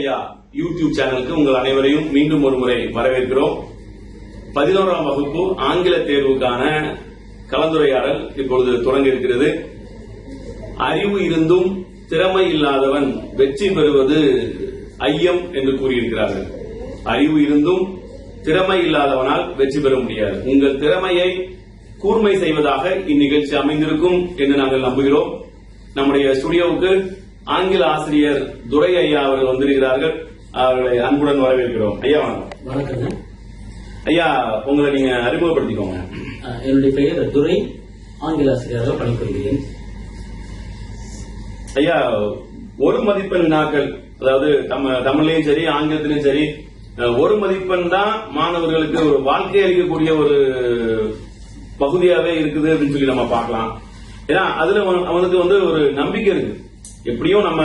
ஐயா யூடியூப் சேனலுக்கு உங்கள் அனைவரையும் மீண்டும் ஒரு முறை வரவேற்கிறோம். 11ஆம் வகுப்பு ஆங்கில தேர்வுக்கான கலந்துரையாடல் இப்பொழுது தொடங்க இருக்கிறது. அறிவு இருந்தும் திறமை இல்லாதவன் வெற்றி பெறுவது ஐயம் என்று கூறியிருக்கிறார்கள். அறிவு இருந்தும் திறமை இல்லாதவனால் வெற்றி பெற முடியாது. உங்கள் திறமையை கூர்மை செய்வதாக இந்நிகழ்ச்சி அமைந்திருக்கும் என்று நாங்கள் நம்புகிறோம். நம்முடைய ஸ்டுடியோவுக்கு ஆங்கில ஆசிரியர் துரை ஐயா அவர்கள் வந்திருக்கிறார்கள். அவர்களை அன்புடன் வரவேற்கிறோம். ஐயா வணக்கம். வணக்கம் ஐயா, உங்களை நீங்க அறிமுகப்படுத்திக்கோங்க. என்னுடைய பெயர் துரை, ஆங்கில ஆசிரியராக பணிபுரிகிறேன். ஐயா, ஒரு மதிப்பெண் வினாக்கள், அதாவது தமிழ்லையும் சரி ஆங்கிலத்திலும் சரி, ஒரு மதிப்பெண் தான் மாணவர்களுக்கு ஒரு வாழ்க்கை அளிக்கக்கூடிய ஒரு பகுதியாவே இருக்குது அப்படின்னு சொல்லி நம்ம பார்க்கலாம். ஏன்னா அதுல அவனுக்கு ஒரு நம்பிக்கை இருக்கு. எப்படியும் நம்ம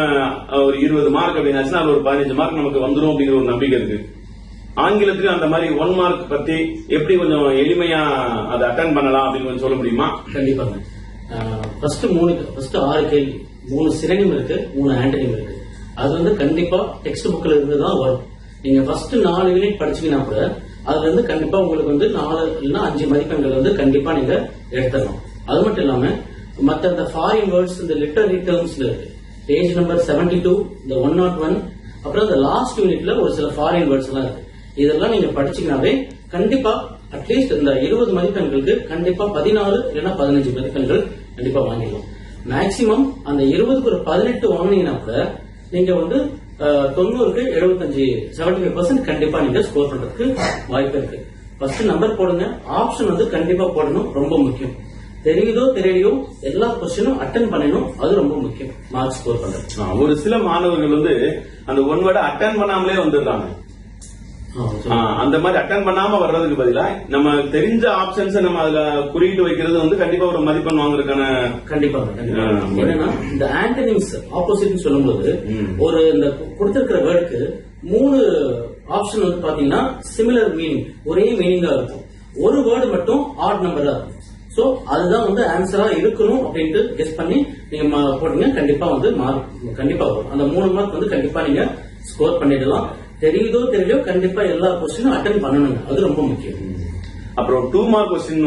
ஒரு 20 மார்க் அப்படின்னாச்சுன்னா அது ஒரு 15 மார்க் நமக்கு வந்துடும் அப்படிங்கிற ஒரு நம்பிக்கை இருக்கு. ஆங்கிலத்துக்கு அந்த மாதிரி 1 மார்க் பத்தி எப்படி கொஞ்சம் எளிமையா அதை அட்டன் பண்ணலாம் அப்படின்னு கொஞ்சம் சொல்ல முடியுமா? கண்டிப்பாங்க. ஃபர்ஸ்ட் 6 கேள்வி, 3 சினோனிம் இருக்கு, 3 ஆன்டனிம் இருக்கு. அது கண்டிப்பா டெக்ஸ்ட் புக்ல இருந்து தான் வரும். நீங்க ஃபர்ஸ்ட் 4 யூனிட் படிச்சீங்கன்னா கூட அதுல இருந்து கண்டிப்பா உங்களுக்கு 4 இல்லைன்னா 5 மதிப்பெண்கள் கண்டிப்பா நீங்க எடுத்துடலாம். அது மட்டும் இல்லாம மற்ற இந்த ஃபாரின் வேர்ட்ஸ், இந்த லிட்டரரி டேர்ம்ஸ்ல இருக்கு. பேஜ் நம்பர் 72, இந்த 101, அப்புறம் இந்த லாஸ்ட் யூனிட்ல ஒரு சில ஃபாரின் வேர்ட்ஸ் எல்லாம் இருக்கு. இதெல்லாம் நீங்க படிச்சீங்கன்னாவே கண்டிப்பா அட்லீஸ்ட் இந்த 20 மதிப்பெண்களுக்கு கண்டிப்பா 14 இல்லைன்னா 15 மதிப்பெண்கள் கண்டிப்பா வாங்கிடலாம். மேக்சிமம் அந்த 20க்கு ஒரு 18 வாங்கினீங்கன்னா கூட நீங்க 90க்கு 75% கண்டிப்பா நீங்க ஸ்கோர் பண்றதுக்கு வாய்ப்பு இருக்கு. ஃபர்ஸ்ட் நம்பர் போடுங்க. ஆப்ஷன் கண்டிப்பா போடணும், ரொம்ப முக்கியம். தெரியுதோ தெரியலையோ எல்லா கொஸ்டினும் அட்டன் பண்ணணும், அது ரொம்ப முக்கியம் மார்க் ஸ்கோர் பண்றது. ஒரு சில மாணவர்கள் அந்த 1 வேர்டை அட்டன் பண்ணாமலே வந்துடுறாங்க. அந்த மாதிரி அட்டன் பண்ணாம வர்றதுக்கு பதிலா நம்ம தெரிஞ்ச ஆப்ஷன்ஸ் நம்ம அதுல குறியிட்டு வைக்கிறது கண்டிப்பா ஒரு மதிப்பெண் வாங்குறதுக்கான கண்டிப்பா. என்னன்னா இந்த ஆன்டனிம்ஸ் ஆப்போசிட் சொல்லும்போது ஒரு இந்த கொடுத்திருக்கிற வேர்டுக்கு 3 ஆப்ஷன் பாத்தீங்கன்னா சிமிலர் மீனிங், ஒரே மீனிங்கா இருக்கும். ஒரு வேர்டு மட்டும் ஆட் நம்பரா இருக்கும். சோ அதுதான் ஆன்சரா இருக்கணும் அப்படின்ட்டு கெஸ் பண்ணி நீங்க போட்டீங்க, கண்டிப்பா மார்க் கண்டிப்பா வரும். அந்த 3 மார்க் கண்டிப்பா நீங்க ஸ்கோர் பண்ணிடலாம். தெரியுதோ தெரியலையோ கண்டிப்பா எல்லா கொஸ்டினும் அட்டன் பண்ணணுங்க, அது ரொம்ப முக்கியம். அப்புறம் 2 மார்க் கொஸ்டின்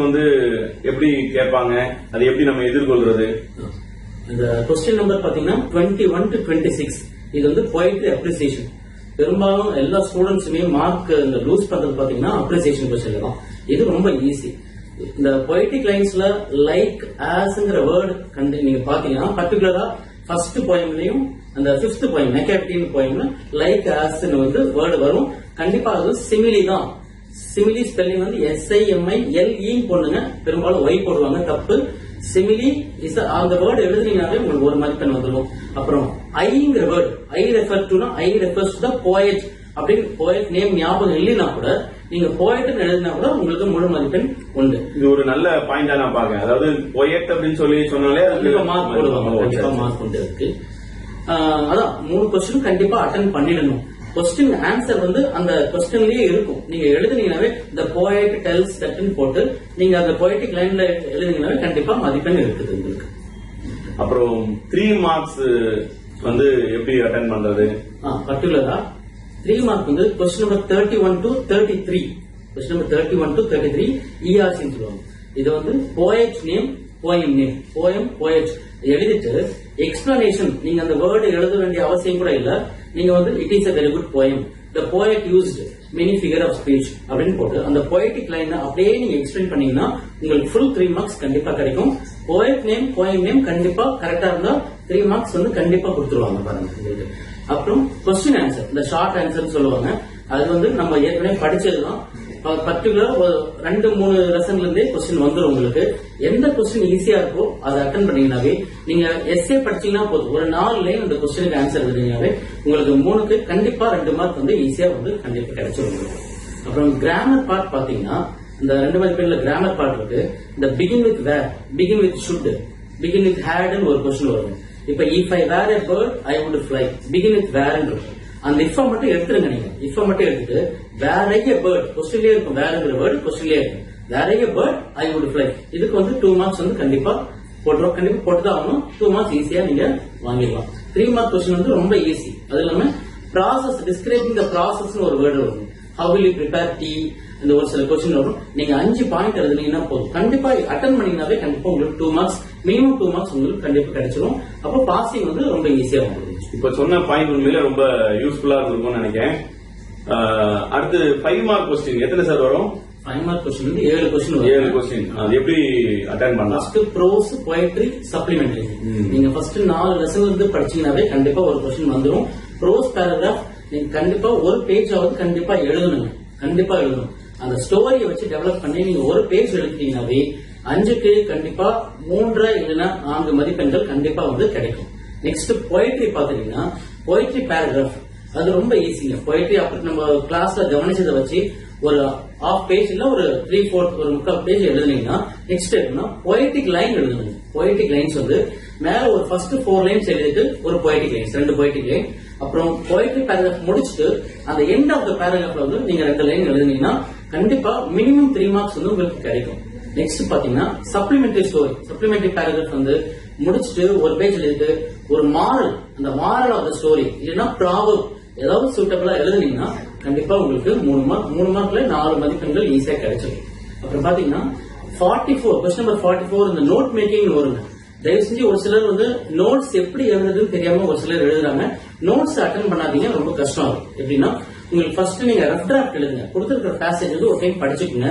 எப்படி கேட்பாங்க, அதை எப்படி நம்ம எதிர்கொள்றது? இந்த கொஸ்டின் நம்பர் பாத்தீங்கன்னா 21 to 26, இது போயட்ரி அப்ரிசியேஷன். பெரும்பாலும் எல்லா ஸ்டூடெண்ட்ஸுமே மார்க் இந்த லூஸ் பண்றது பாத்தீங்கன்னா அப்ரிசியேஷன் கொஸ்டின் தான். இது ரொம்ப ஈஸி. இந்த பொய்டிக் லைன்ஸ்ல லைக் ஆஸ்ங்கிற வேர்டு நீங்க பாத்தீங்கன்னா பர்டிகுலரா ஃபர்ஸ்ட் போயம்லயும் அந்த 5th போயம் மெக்காப்டின் போயம்ல லைக் ஆஸ் வேர்டு வரும். கண்டிப்பா அது சிமிலி தான். சிமிலி ஸ்பெல்லிங் SIMILE போடுங்க. பெரும்பாலும் ஒய் போடுவாங்க, தப்பு. சிமிலி இஸ் அந்த வேர்டு எழுதுனீங்கன்னாலே உங்களுக்கு 1 மதிப்பெண் வந்துடும். அப்புறம் ஐங்கிற word, I refer to I refers to poet அப்படின்னு போயட் நேம் ஞாபகம் இல்லைன்னா கூட நீங்க போயட் எழுதினா கூட உங்களுக்கு முழு மதிப்பெண் உண்டு. இது ஒரு நல்ல பாயிண்டா நான் பாக்கேன். அதாவது போயட் அப்படின்னு சொன்னாலே மார்க் போடுவாங்க, கண்டிப்பா மார்க் உண்டு இருக்கு. அதான் 3 கொஸ்டின் கண்டிப்பா அட்டன் பண்ணிடணும். கொஸ்டின் ஆன்சர் அந்த கொஸ்டின்லயே இருக்கும். நீங்க எழுதுனீங்கன்னாவே இந்த போயட் டெல்ஸ் தட்னு போட்டு நீங்க அந்த போயட்டிக் லைன்ல எழுதுனீங்கன்னாவே கண்டிப்பா மதிப்பெண் இருக்குது உங்களுக்கு. அப்புறம் 3 மார்க்ஸ் எப்படி அட்டன் பண்றது? பர்டிகுலரா 3 mark question number 31 to 33, question number 31 to 33 ERC சொல்லுவாங்க. இது poet name, poem name, poem poet எழுதிட்டு எக்ஸ்பிளனேஷன் நீங்க அந்த வேர்டு எழுத வேண்டிய அவசியம் கூட இல்ல. நீங்க it is a very good poem, the poet used many figure of speech அப்படின்னு போட்டு அந்த போயட்டிக் லைன் அப்படியே நீங்க எக்ஸ்பிளைன் பண்ணீங்கன்னா உங்களுக்கு ஃபுல் 3 மார்க்ஸ் கண்டிப்பா கிடைக்கும். போயட் நேம், போயம் நேம் கண்டிப்பா கரெக்டா இருந்தா 3 மார்க்ஸ் கண்டிப்பா கொடுத்துருவாங்க பாருங்க. அப்புறம் கொஸ்டின் ஆன்சர், இந்த ஷார்ட் ஆன்சர் சொல்லுவாங்க. அது நம்ம ஏற்கனவே படிச்சதுதான். பர்டிகுலரா ஒரு 2-3 லெசன்ல இருந்தே கொஸ்டின் வந்துடும் உங்களுக்கு. எந்த கொஸ்டின் ஈஸியா இருக்கோ அதை அட்டன் பண்ணீங்கன்னாவே, நீங்க எஸ்ஏ படிச்சீங்கன்னா போதும், ஒரு 4 லைன் அந்த கொஸ்டினுக்கு ஆன்சர் எழுதினாவே உங்களுக்கு 3க்கு கண்டிப்பா 2 மார்க் ஈஸியா கண்டிப்பா கிடைச்சிடும். அப்புறம் கிராமர் பார்ட் பாத்தீங்கன்னா இந்த 2 மதிப்பெண்ல கிராமர் பார்ட் இருக்கு. இந்த begin with were, begin with should, begin with ஹேட்னு ஒரு கொஸ்டின் வரும். இப்ப if I were a bird I would fly, begin with were இருக்கும். அந்த இஃப் மட்டும் எடுத்துருங்க. நீங்க இஃப் மட்டும் எடுத்துட்டு வேர் எ பேர்ட் கொஸ்டின்லயே இருக்கும், வேர்ங்கிற வேர்டு கொஸ்டின்லயே இருக்கும். Were a bird I would fly, இதுக்கு 2 மார்க்ஸ் கண்டிப்பா போட்டுரும். கண்டிப்பா போட்டுதான் ஆகணும். 2 மார்க்ஸ் ஈஸியா நீங்க வாங்கிடலாம். 3 மார்க் கொஸ்டின் ரொம்ப ஈஸி. அது இல்லாம ப்ராசஸ் டிஸ்கிரைபிங் த ப்ராசஸ் ஒரு வேர்டு வரும். How will you prepare tea? இந்த ஒரு சில கொஸ்டின் வரும். நீங்க 5 பாயிண்ட் எழுதுனீங்கன்னா போதும். கண்டிப்பா அட்டன் பண்ணீங்கன்னாவே கண்டிப்பா உங்களுக்கு 2 மார்க்ஸ் மினிமம் 2 மார்க்ஸ் உங்களுக்கு கண்டிப்பா கிடைச்சிரும். அப்போ பாசிங் வந்து ரொம்ப ஈஸியா வந்துடும். இப்ப சொன்ன பாயிண்ட் உண்மையில ரொம்ப யூஸ்ஃபுல்லா இருக்கும்னு நினைக்கிறேன். அடுத்து 5 மார்க் கொஸ்டின் எத்தனை சார் வரும்? 5 மார்க் கொஸ்டின் வந்து 7 கொஸ்டின் வரும். 7 கொஸ்டின். அது எப்படி அட்டெண்ட் பண்ணலாம்? First prose, poetry, supplementary. நீங்க ஃபர்ஸ்ட் 4 லெசன் இருந்து படிச்சீங்கன்னாவே கண்டிப்பா ஒரு கொஸ்டின் வந்துடும். ப்ரோஸ் பேராகிராஃப் நீங்க கண்டிப்பா ஒரு பேஜ் ஆவது கண்டிப்பா எழுதணுங்க. கண்டிப்பா எழுதணும். அந்த ஸ்டோரியை வச்சு டெவலப் பண்ணி நீங்க ஒரு பேஜ் எழுதிட்டீங்கன்னாவே 5க்கு கண்டிப்பா 3 இல்லைன்னா 4 மதிப்பெண்கள் கண்டிப்பா வந்து கிடைக்கும். நெக்ஸ்ட் போயட்ரி பாத்தீங்கன்னா போயட்ரி பேராகிராஃப் அது ரொம்ப ஈஸிங்க. போயட்ரி அப்படி நம்ம கிளாஸ்ல கவனிச்சதை வச்சு ஒரு ஹாஃப் பேஜ் இல்ல ஒரு 3/4 ஒரு 3/4 பேஜ் எழுதுனீங்கன்னா நெக்ஸ்ட் எப்படின்னா போயட்டிக் லைன் எழுதணும். போயட்டிக் லைன்ஸ் வந்து மேல ஒரு ஃபர்ஸ்ட் 4 லைன்ஸ் எழுதிட்டு ஒரு போயட்டிக் லைன்ஸ் 2 போயட்டிக் லைன், அப்புறம் போயட்ரி பேராகிராஃப் முடிச்சுட்டு அந்த எண்ட் ஆஃப் த பேராகிராஃப்ல வந்து நீங்க 2 லைன் எழுதுனீங்கன்னா கண்டிப்பா மினிமம் 3 மார்க்ஸ் வந்து உங்களுக்கு கிடைக்கும். நெக்ஸ்ட் பாத்தீங்கன்னா சப்ளிமெண்டரி ஸ்டோரி. சப்ளிமெண்டரி பேராகிராஃப் வந்து முடிச்சுட்டு ஒரு பேஜ் எழுதிட்டு ஒரு மாரல், அந்த மாரல் ஆஃப் த ஸ்டோரி இல்லைன்னா ப்ராவர்ப் ஏதாவது சூட்டபிளா எழுதுனீங்கன்னா கண்டிப்பா உங்களுக்கு 3 மார்க்ல 4 மதிப்பெண்கள் ஈஸியா கிடைச்சிடும். அப்புறம் பாத்தீங்கன்னா 44 கொஸ்டின் நம்பர் 44 இந்த நோட் மேக்கிங் வருங்க. தயவு செஞ்சு ஒரு சிலர் வந்து நோட்ஸ் எப்படி எழுதுறதுன்னு தெரியாம ஒரு சிலர் எழுதுறாங்க. நோட்ஸ் அட்டன் பண்ணாதீங்க, ரொம்ப கஷ்டம் ஆகும். எப்படின்னா உங்களுக்கு ஃபர்ஸ்ட் நீங்க ரஃப் டிராஃப்ட் எழுதுங்க. கொடுத்திருக்கிற பேசேஜ் வந்து ஒரு டைம் படிச்சுக்கோங்க.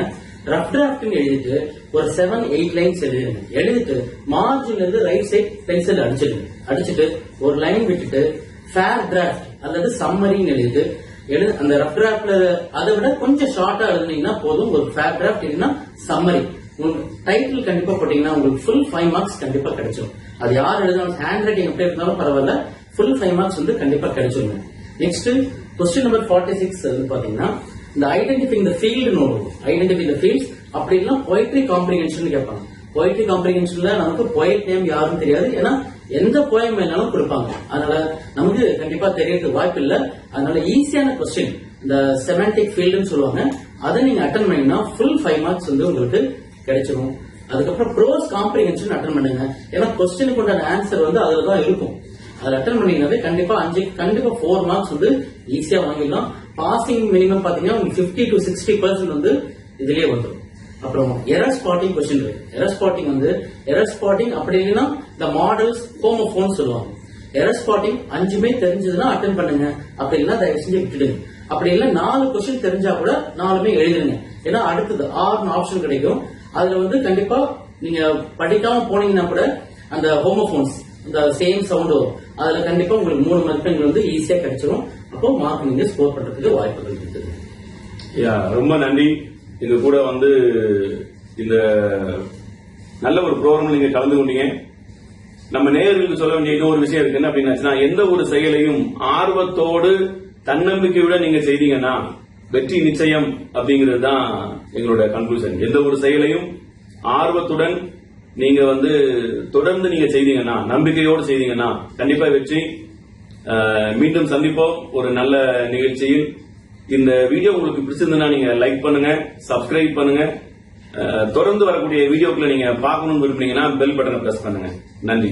ரஃப் டிராஃப்ட் எழுதிட்டு ஒரு 7-8 லைன்ஸ் எழுதுங்க. எழுதிட்டு மார்ஜின்ல இருந்து ரைட் சைட் பென்சில் அடிச்சிடுங்க. அடிச்சுட்டு ஒரு லைன் விட்டுட்டு ஃபேர் டிராஃப்ட் அல்லது சம்மரின்னு எழுதிட்டு அந்த ரஃப் டிராஃப்ட்ல அதை விட கொஞ்சம் ஷார்ட்டா எழுதுனீங்கன்னா போதும். ஒரு ஃபேர் டிராஃப்ட் இல்லைன்னா சம்மரி டைட்டில் கண்டிப்பா போட்டீங்கன்னா உங்களுக்கு ஃபுல் 5 மார்க்ஸ் கண்டிப்பா கிடைச்சிடும். அது யார் எழுதாலும் ஹேண்ட் ரைட்டிங் எப்படி இருந்தாலும் பரவாயில்ல, ஃபுல் 5 மார்க்ஸ் வந்து கண்டிப்பா கிடைச்சிருங்க. நெக்ஸ்ட் கொஸ்டின் நம்பர் 46 வந்து பாத்தீங்கன்னா இந்த identifying the field note. Identify the fields அப்படி இல்லைன்னா போயட்ரி காம்ப்ரிஹென்ஷன் கேட்பாங்க. போயட்ரி காம்ப்ரிஹென்ஷன்ல நமக்கு போயட் நேம் யாரும் தெரியாது, ஏன்னா எந்த போயம் வேணாலும் கொடுப்பாங்க. அதனால நமக்கு கண்டிப்பா தெரியறதுக்கு வாய்ப்பு இல்ல. அதனால ஈஸியான கொஸ்டின் இந்த செமான்டிக் ஃபீல்டுன்னு சொல்லுவாங்க, அதை நீங்க அட்டன் பண்ணீங்கன்னா ஃபுல் 5 மார்க்ஸ் வந்து உங்களுக்கு கிடைச்சிடும். அதுக்கப்புறம் ப்ரோஸ் காம்ப்ரிஹென்ஷன் அட்டன் பண்ணுங்க. ஏன்னா கொஸ்டினுக்கு உண்டான ஆன்சர் வந்து அதுலதான் இருக்கும். அதை அட்டன் பண்ணீங்கன்னாவே கண்டிப்பா 4 மார்க்ஸ் வந்து ஈஸியா வாங்கிடலாம். பாசிங் மினிமம் பாத்தீங்கன்னா உங்களுக்கு 50 to 60% வந்து இதுலயே வந்துடும். அப்புறம் எரர் ஸ்பாட்டிங் கொஸ்டின் இருக்கு. எரர் ஸ்பாட்டிங் வந்து எரர் ஸ்பாட்டிங் அப்படி இல்லைன்னா இந்த மாடல்ஸ் ஹோமோபோன் சொல்லுவாங்க. எரர் ஸ்பாட்டிங் 5மே தெரிஞ்சதுன்னா அட்டன் பண்ணுங்க. அப்படி இல்லைன்னா தயவு செஞ்சு விட்டுடுங்க. அப்படி இல்ல 4 கொஸ்டின் தெரிஞ்சா கூட 4மே எழுதுங்க. ஏன்னா அடுத்தது 6 ஆப்ஷன் கிடைக்கும். அதுல வந்து கண்டிப்பா நீங்க படிக்காம போனீங்கன்னா கூட அந்த ஹோமோபோன்ஸ் இந்த சேம் சவுண்ட் வரும். அதுல கண்டிப்பா உங்களுக்கு 3 மதிப்பெண்கள் வந்து ஈஸியா கிடைச்சிரும். அப்போ மார்க் நீங்க ஸ்கோர் பண்றதுக்கு வாய்ப்புகள் இருக்குது. ரொம்ப நன்றி. எங்க கூட வந்து இந்த நல்ல ஒரு ப்ரோக்ராம் நீங்க கலந்து கொண்டீங்க. நம்ம நேயர்களுக்கு சொல்ல வேண்டிய இன்னொரு விஷயம் இருக்கு. என்ன அப்படின்னா, எந்த ஒரு செயலையும் ஆர்வத்தோடு தன்னம்பிக்கையோட நீங்க செய்தீங்கன்னா வெற்றி நிச்சயம் அப்படிங்கிறது தான் எங்களோட கன்க்ளூஷன். எந்த ஒரு செயலையும் ஆர்வத்துடன் நீங்க வந்து தொடர்ந்து நீங்க செய்தீங்கன்னா, நம்பிக்கையோடு செய்தீங்கன்னா கண்டிப்பா வெற்றி. மீண்டும் சந்திப்போம் ஒரு நல்ல நிகழ்ச்சியில். இந்த வீடியோ உங்களுக்கு பிடிச்சிருந்தா நீங்க லைக் பண்ணுங்க, சப்ஸ்கிரைப் பண்ணுங்க. தொடர்ந்து வரக்கூடிய வீடியோக்களை நீங்க பார்க்கணும்னு விரும்புனீங்கன்னா பெல் பட்டனை பிரஸ் பண்ணுங்க. நன்றி.